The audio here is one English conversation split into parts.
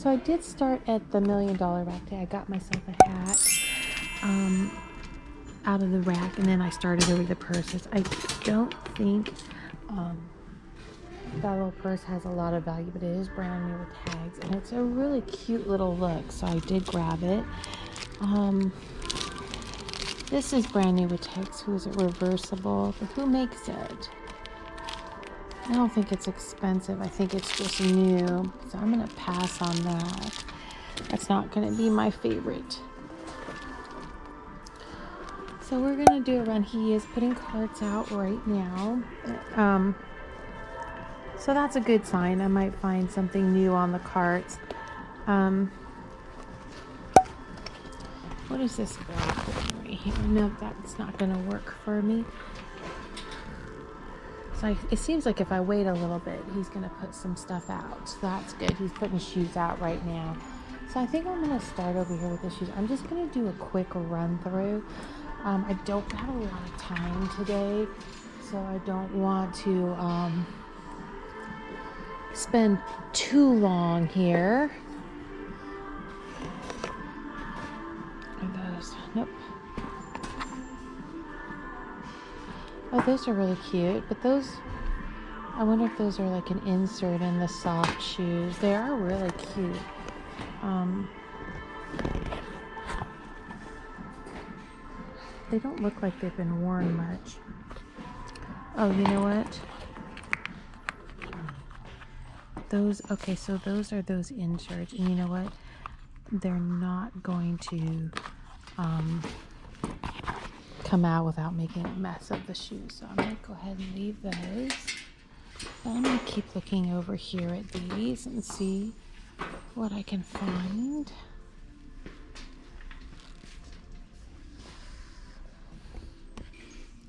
So I did start at the $1 million rack day. I got myself a hat out of the rack, and then I started over the purses. I don't think that little purse has a lot of value, but it is brand new with tags, and it's a really cute little look, so I did grab it. This is brand new with tags. Who is it? Reversible, but who makes it? I don't think it's expensive. I think it's just new, so I'm gonna pass on that. That's not gonna be my favorite. So we're gonna do a run. He is putting carts out right now. So that's a good sign. I might find something new on the carts. What is this black one right here? No, that's not gonna work for me. So it seems like if I wait a little bit, he's gonna put some stuff out. So that's good. He's putting shoes out right now. So I think I'm gonna start over here with the shoes. I'm just gonna do a quick run through. I don't have a lot of time today, so I don't want to spend too long here. Are those? Nope. Oh, those are really cute, but those, I wonder if those are like an insert in the soft shoes. They are really cute. They don't look like they've been worn much. Oh, you know what? Those, okay, so those are those inserts, and you know what? They're not going to come out without making a mess of the shoes. So I'm going to go ahead and leave those. But I'm going to keep looking over here at these and see what I can find.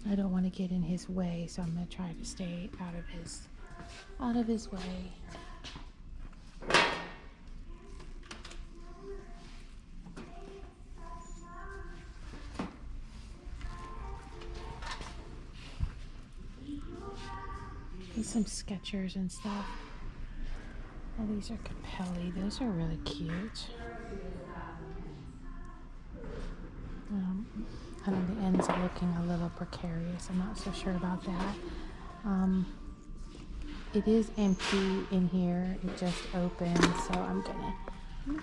I don't want to get in his way, so I'm going to try to stay out of his way. These some Skechers and stuff. Oh, these are Capelli. Those are really cute. I know the ends are looking a little precarious. I'm not so sure about that. It is empty in here. It just opened, so I'm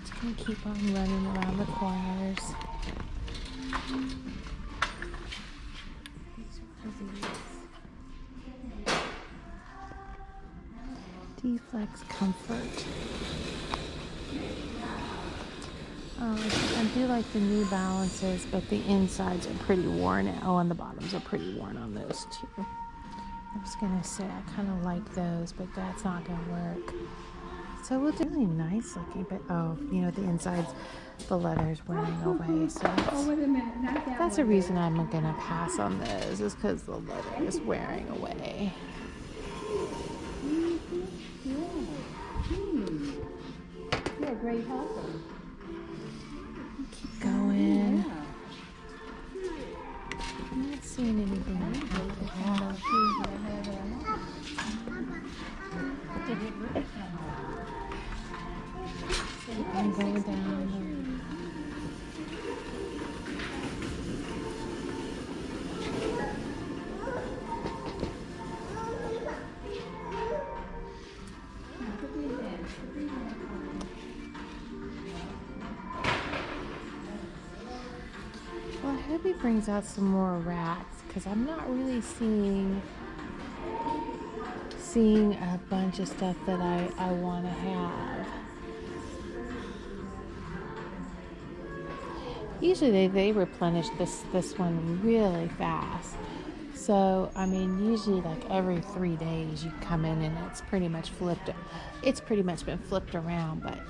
just gonna keep on running around the corners. D-Flex Comfort. I do like the New Balances, but the insides are pretty worn out. Oh, and the bottoms are pretty worn on those too. I was gonna say I kind of like those, but that's not gonna work. So we'll do really nice looking, but oh, you know, the insides, the leather's wearing away. So that's a reason I'm gonna pass on those, is because the leather is wearing away. You're a great helper. Keep going. I'm not seeing anything like that. I'm going down. Well, I hope he brings out some more racks, because I'm not really seeing a bunch of stuff that I want to have. Usually they replenish this one really fast. So, I mean, usually like every 3 days you come in and it's pretty much been flipped around, but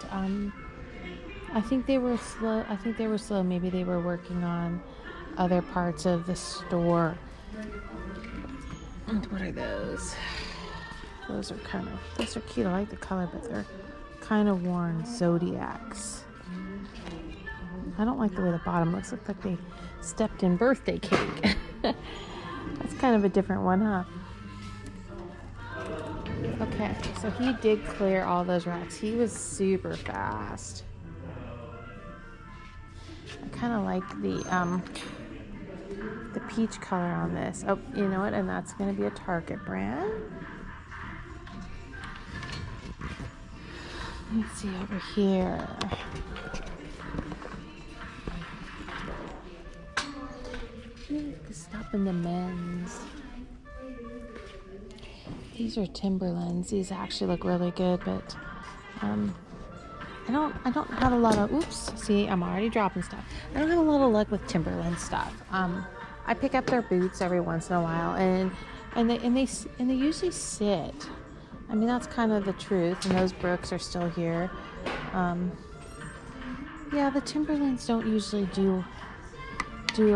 I think they were slow. Maybe they were working on other parts of the store. And what are those? Those are cute. I like the color, but they're kind of worn. Zodiacs. I don't like the way the bottom looks. Looks like they stepped in birthday cake. That's kind of a different one, huh? Okay, so he did clear all those racks. He was super fast. I kind of like the peach color on this. Oh, you know what? And that's going to be a Target brand. Let's see over here. Stop in the men's. These are Timberlands. These actually look really good, but I don't have a lot of. Oops. See, I'm already dropping stuff. I don't have a lot of luck with Timberland stuff. I pick up their boots every once in a while, and they usually sit. I mean, that's kind of the truth. And those Brooks are still here. Yeah, the Timberlands don't usually do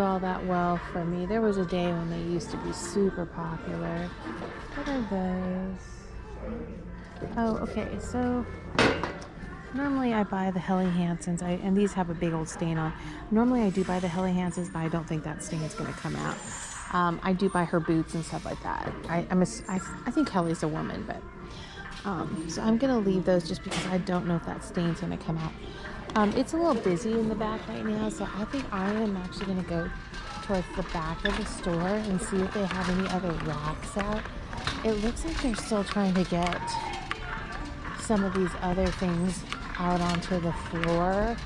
all that well for me. There was a day when they used to be super popular. What are those? Oh, okay. So normally I buy the Helly Hansons, and these have a big old stain on. Normally I do buy the Helly Hansons, but I don't think that stain is going to come out. I do buy her boots and stuff like that. I think Helly's a woman, but so I'm going to leave those just because I don't know if that stain's going to come out. It's a little busy in the back right now, so I think I am actually going to go towards the back of the store and see if they have any other racks out. It looks like they're still trying to get some of these other things out onto the floor.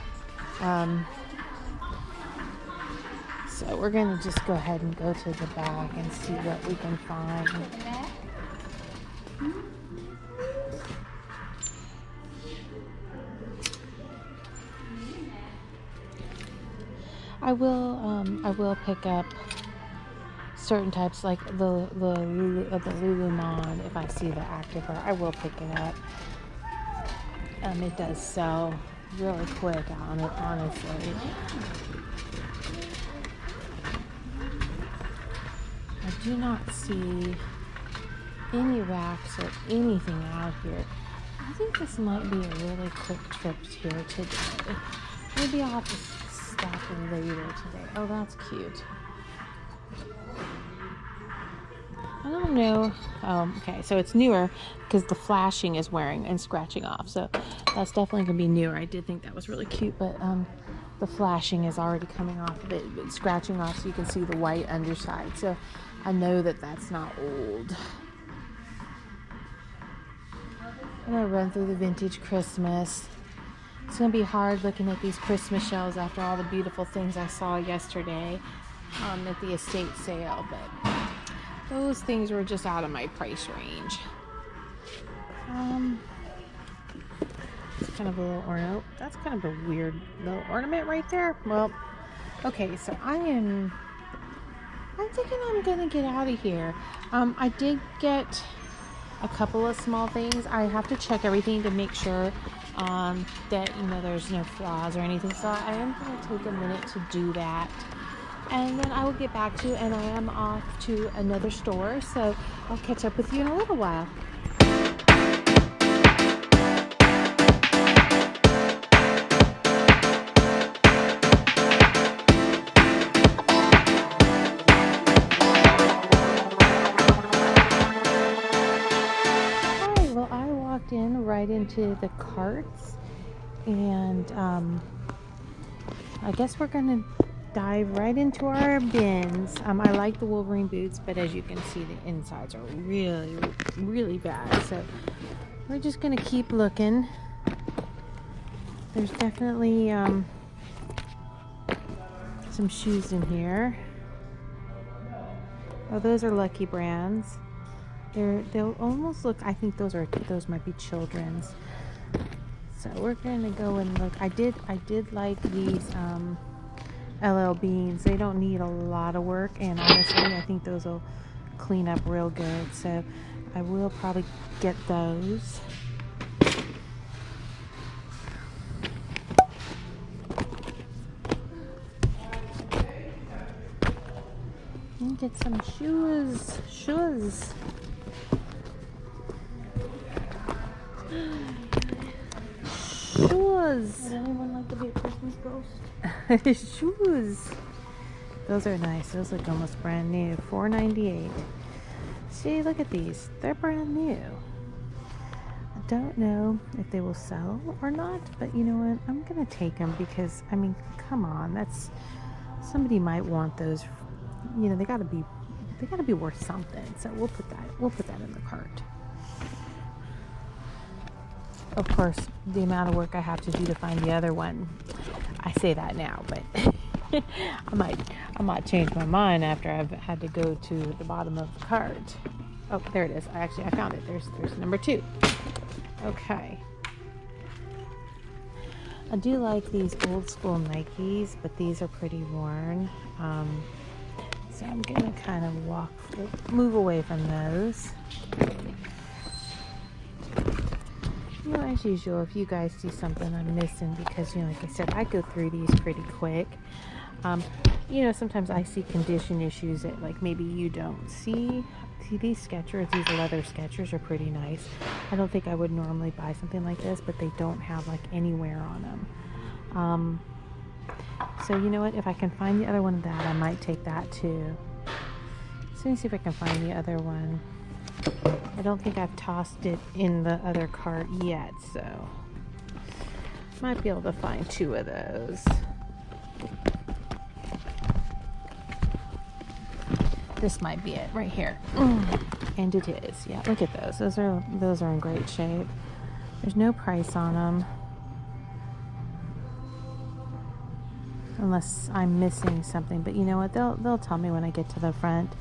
So we're going to just go ahead and go to the back and see what we can find. I will pick up certain types like the Lululemon. If I see the activewear, I will pick it up. It does sell really quick on it, honestly. I do not see any racks or anything out here. I think this might be a really quick trip here today. Maybe I'll have to stop later today. Oh, that's cute. I don't know. Okay, so it's newer because the flashing is wearing and scratching off. So that's definitely going to be newer. I did think that was really cute, but the flashing is already coming off of it. It's scratching off so you can see the white underside. So I know that that's not old. I'm going to run through the vintage Christmas. It's going to be hard looking at these Christmas shelves after all the beautiful things I saw yesterday at the estate sale, but those things were just out of my price range. It's kind of a little ornament. That's kind of a weird little ornament right there. Well, okay, so I'm thinking I'm going to get out of here. I did get a couple of small things. I have to check everything to make sure that there's no flaws or anything, so I am going to take a minute to do that, and then I will get back to you, and I am off to another store, so I'll catch up with you in a little while. Right into the carts, and I guess we're gonna dive right into our bins. I like the Wolverine boots, but as you can see, the insides are really, really bad, so we're just gonna keep looking. There's definitely some shoes in here. Oh, those are Lucky brands. They'll almost look, I think those might be children's. So we're gonna go and look. I did like these LL Beans. They don't need a lot of work, and honestly I think those will clean up real good. So I will probably get those. And get some shoes. Shoes. Would anyone like to be a Christmas ghost? Shoes. Those are nice. Those look almost brand new. $4.98. See, look at these. They're brand new. don't know if they will sell or not, but you know what? I'm gonna take them because I mean, come on, that's somebody might want those. You know, they gotta be worth something. So we'll put that in the cart. Of course, the amount of work I have to do to find the other one, I say that now, but I might change my mind after I've had to go to the bottom of the cart. Oh, there it is. I found it. There's number 2. Okay. I do like these old school Nikes, but these are pretty worn. So I'm gonna kind of move away from those. You know, as usual, if you guys see something I'm missing, because, you know, like I said, I go through these pretty quick. You know, sometimes I see condition issues that, like, maybe you don't see. See, these Skechers, these leather Skechers are pretty nice. I don't think I would normally buy something like this, but they don't have, like, any wear on them. So, you know what? If I can find the other one of that, I might take that, too. So, let me see if I can find the other one. I don't think I've tossed it in the other cart yet, so might be able to find 2 of those. This might be it right here. And it is. Yeah, look at those. Those are in great shape. There's no price on them. Unless I'm missing something, but you know what? They'll tell me when I get to the front.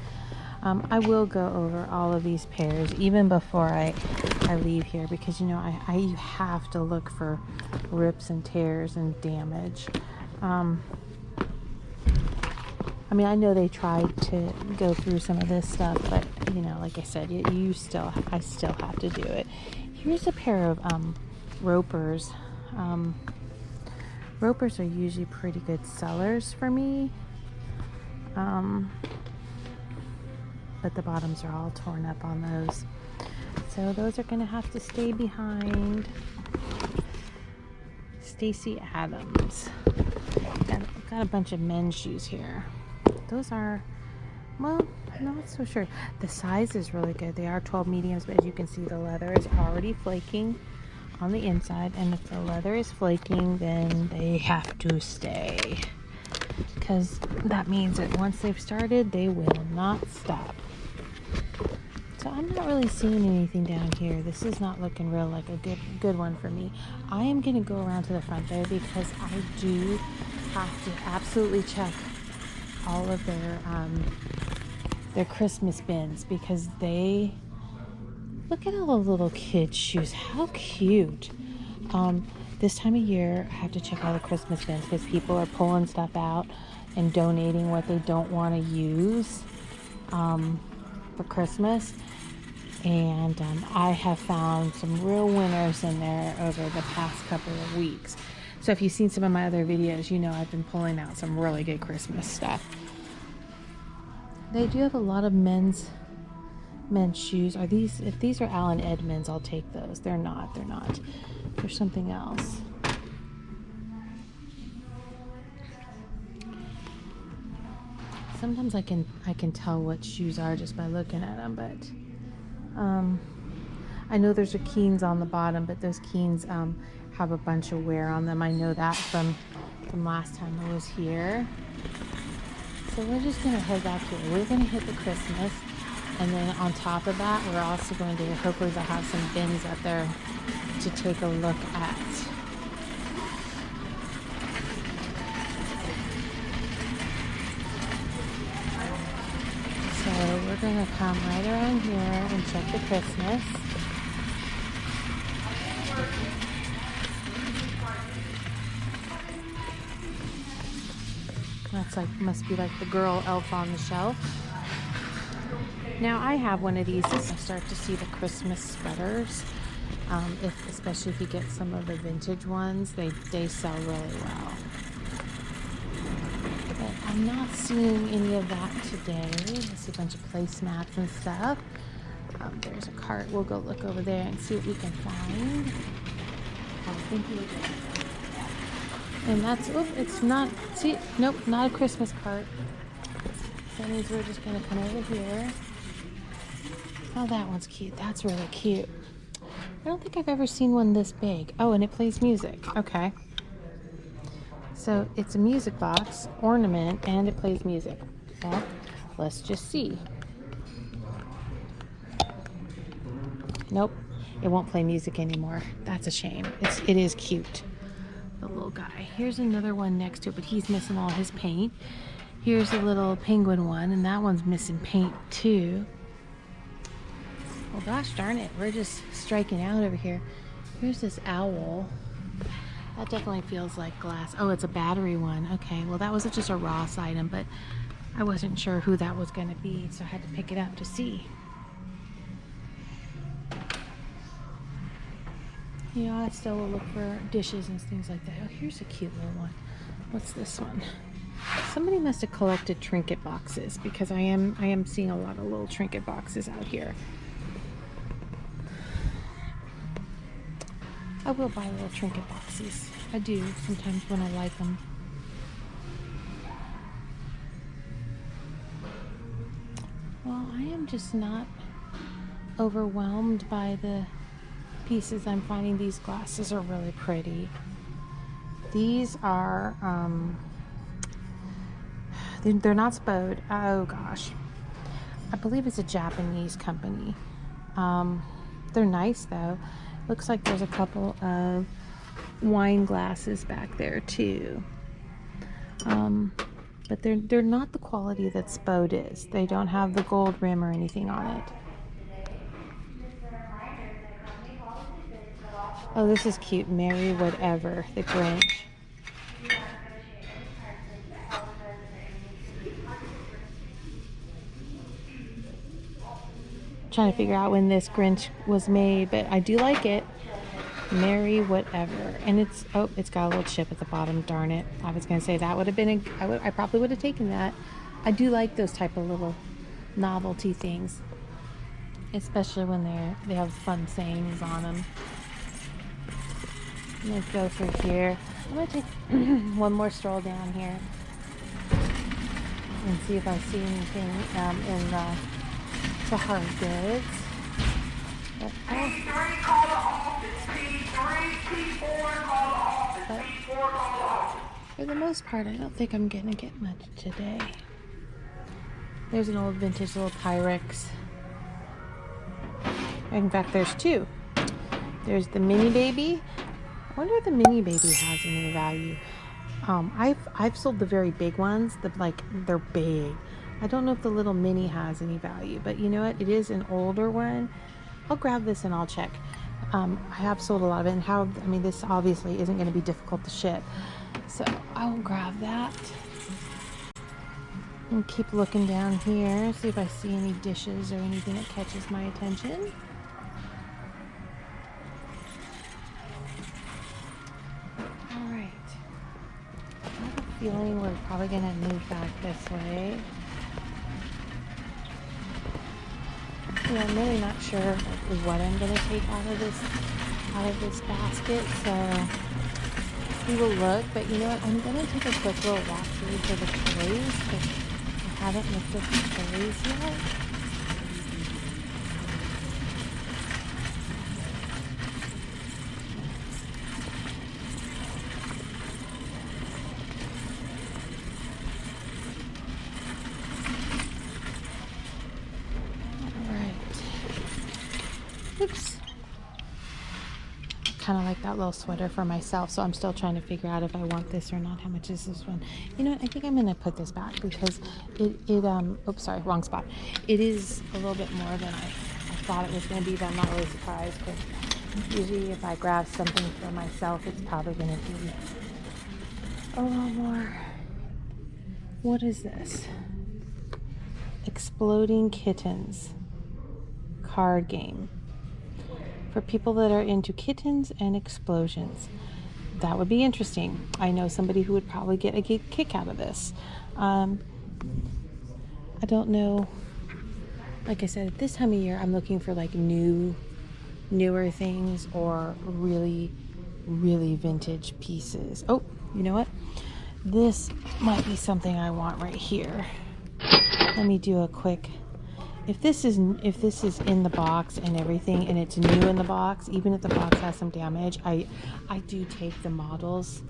I will go over all of these pairs even before I leave here, because you know you have to look for rips and tears and damage. I mean, I know they tried to go through some of this stuff, but you know, like I said, I still have to do it. Here's a pair of ropers. Ropers are usually pretty good sellers for me. But the bottoms are all torn up on those. So those are gonna have to stay behind. Stacy Adams. Got a bunch of men's shoes here. Those are, well, I'm not so sure. The size is really good. They are 12 mediums, but as you can see, the leather is already flaking on the inside. And if the leather is flaking, then they have to stay, because that means that once they've started, they will not stop. So I'm not really seeing anything down here. This is not looking real like a good one for me. I am going to go around to the front there, because I do have to absolutely check all of their Christmas bins, because they look at all the little kids' shoes. How cute. This time of year, I have to check all the Christmas bins, because people are pulling stuff out and donating what they don't want to use for Christmas. And I have found some real winners in there over the past couple of weeks. So if you've seen some of my other videos, you know I've been pulling out some really good Christmas stuff. They do have a lot of men's shoes. If these are Allen Edmonds, I'll take those. They're not. There's something else. Sometimes I can tell what shoes are just by looking at them, but I know there's a Keens on the bottom, but those Keens have a bunch of wear on them. I know that from last time I was here. So we're just gonna head back here. We're gonna hit the Christmas, and then on top of that, we're also going to, hopefully they'll have some bins up there to take a look at. So we're gonna come right around here and check the Christmas. Must be like the girl elf on the shelf. Now I have one of these. I start to see the Christmas sweaters. Especially if you get some of the vintage ones, they sell really well. But I'm not seeing any of that today. I see a bunch of placemats and stuff. There's a cart. We'll go look over there and see what we can find. And that's, it's not, see, nope, not a Christmas cart. So that means we're just gonna come over here. Oh, that one's cute. That's really cute. I don't think I've ever seen one this big. Oh, and it plays music. Okay. So it's a music box, ornament, and it plays music. Well, let's just see. Nope, it won't play music anymore. That's a shame. It is cute. The little guy. Here's another one next to it, but he's missing all his paint. Here's a little penguin one, and that one's missing paint too. Well, gosh darn it, we're just striking out over here. Here's this owl. That definitely feels like glass. Oh, it's a battery one. Okay, well that was just a Ross item, but I wasn't sure who that was going to be, so I had to pick it up to see. You know, I still will look for dishes and things like that. Oh, here's a cute little one. What's this one? Somebody must have collected trinket boxes, because I am seeing a lot of little trinket boxes out here. I will buy little trinket boxes. I do sometimes when I like them. Well, I am just not overwhelmed by the pieces I'm finding. These glasses are really pretty. These are they're not Spode. Oh gosh, I believe it's a Japanese company. They're nice though. Looks like there's a couple of wine glasses back there too, but they're not the quality that Spode is. They don't have the gold rim or anything on it. Oh, this is cute. Merry Whatever, the Grinch. Trying to figure out when this Grinch was made, but I do like it. Merry Whatever. And it's got a little chip at the bottom. Darn it. I was going to say that would have been I probably would have taken that. I do like those type of little novelty things, especially when they have fun sayings on them. I'm going to go through here. I'm going to take one more stroll down here and see if I see anything in the hard goods. But, P3, call the office. P3, P4, call the office. P4, call the office. For the most part, I don't think I'm going to get much today. There's an old vintage little Pyrex. In fact, there's two. There's the Mini Baby. I wonder if the Mini Baby has any value. I've sold the very big ones. They're big. I don't know if the little mini has any value, but you know what? It is an older one. I'll grab this and I'll check. I have sold a lot of it, and this obviously isn't going to be difficult to ship, so I will grab that. And keep looking down here, see if I see any dishes or anything that catches my attention. Feeling we're probably gonna move back this way. Yeah, I'm really not sure what I'm gonna take out of this basket, so we will look. But you know what? I'm gonna take a quick little walk through for the toys, because I haven't looked at the toys yet. Oops. Kind of like that little sweater for myself, so I'm still trying to figure out if I want this or not. How much is this one? You know what? I think I'm gonna put this back, because oops, sorry, wrong spot. It is a little bit more than I thought it was gonna be, but I'm not really surprised, because usually if I grab something for myself, it's probably gonna be a lot more. What is this? Exploding Kittens card game. For people that are into kittens and explosions. That would be interesting. I know somebody who would probably get a kick out of this. I don't know. Like I said, at this time of year, I'm looking for like newer things, or really, really vintage pieces. Oh, you know what? This might be something I want right here. Let me do a quick if this is in the box and everything, and it's new in the box, even if the box has some damage, I do take the models.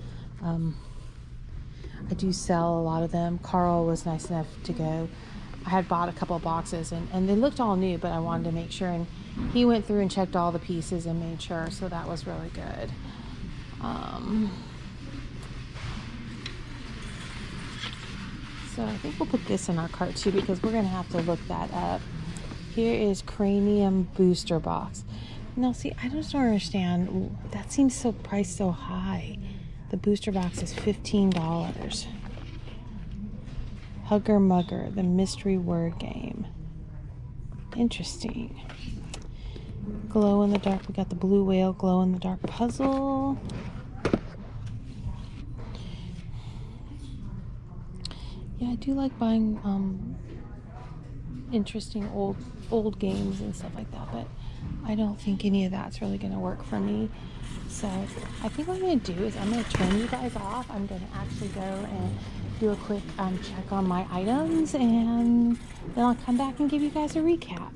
I do sell a lot of them. Carl was nice enough to go. I had bought a couple of boxes, and they looked all new, but I wanted to make sure, and he went through and checked all the pieces and made sure, so that was really good. So I think we'll put this in our cart too, because we're going to have to look that up. Here is Cranium Booster Box. Now see, I just don't understand. That seems so priced so high. The booster box is $15. Hugger Mugger, the mystery word game. Interesting. Glow in the dark. We got the blue whale glow in the dark puzzle. Yeah, I do like buying interesting old games and stuff like that, but I don't think any of that's really going to work for me. So I think what I'm going to do is I'm going to turn you guys off. I'm going to actually go and do a quick check on my items, and then I'll come back and give you guys a recap.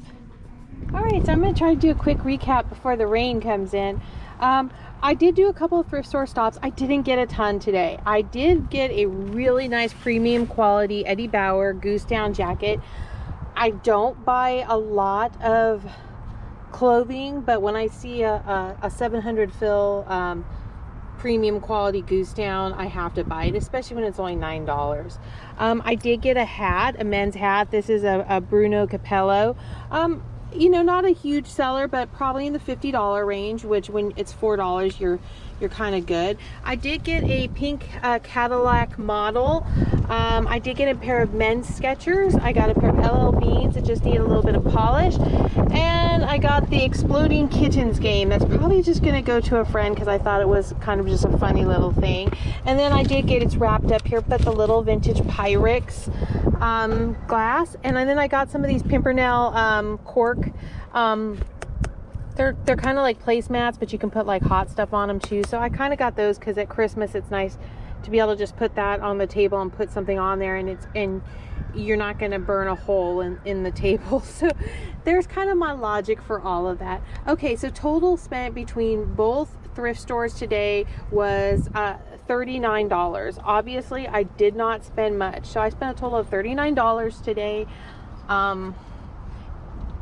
Alright, so I'm going to try to do a quick recap before the rain comes in. I did do a couple of thrift store stops. I didn't get a ton today. I did get a really nice premium quality Eddie Bauer goose down jacket. I don't buy a lot of clothing, but when I see a 700 fill premium quality goose down, I have to buy it, especially when it's only $9. I did get a hat, a men's hat. This is a Bruno Capello. You know, not a huge seller, but probably in the $50 range, which when it's $4, you're kind of good. I did get a pink Cadillac model. I did get a pair of men's Skechers. I got a pair of LL Beans that just need a little bit of polish. And I got the Exploding Kittens game. That's probably just going to go to a friend because I thought it was kind of just a funny little thing. And then I did get, it's wrapped up here, but the little vintage Pyrex glass. And then I got some of these Pimpernel cork. They're kind of like placemats, but you can put like hot stuff on them too. So I kind of got those because at Christmas it's nice to be able to just put that on the table and put something on there, and you're not going to burn a hole in the table. So there's kind of my logic for all of that. Okay, so total spent between both thrift stores today was $39. Obviously I did not spend much, so I spent a total of $39 today.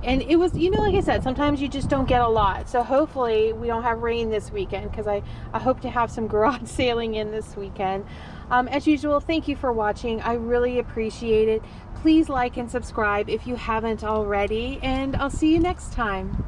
And it was, you know, like I said, sometimes you just don't get a lot. So hopefully we don't have rain this weekend, because I hope to have some garage sailing in this weekend. As usual, thank you for watching. I really appreciate it. Please like and subscribe if you haven't already, and I'll see you next time.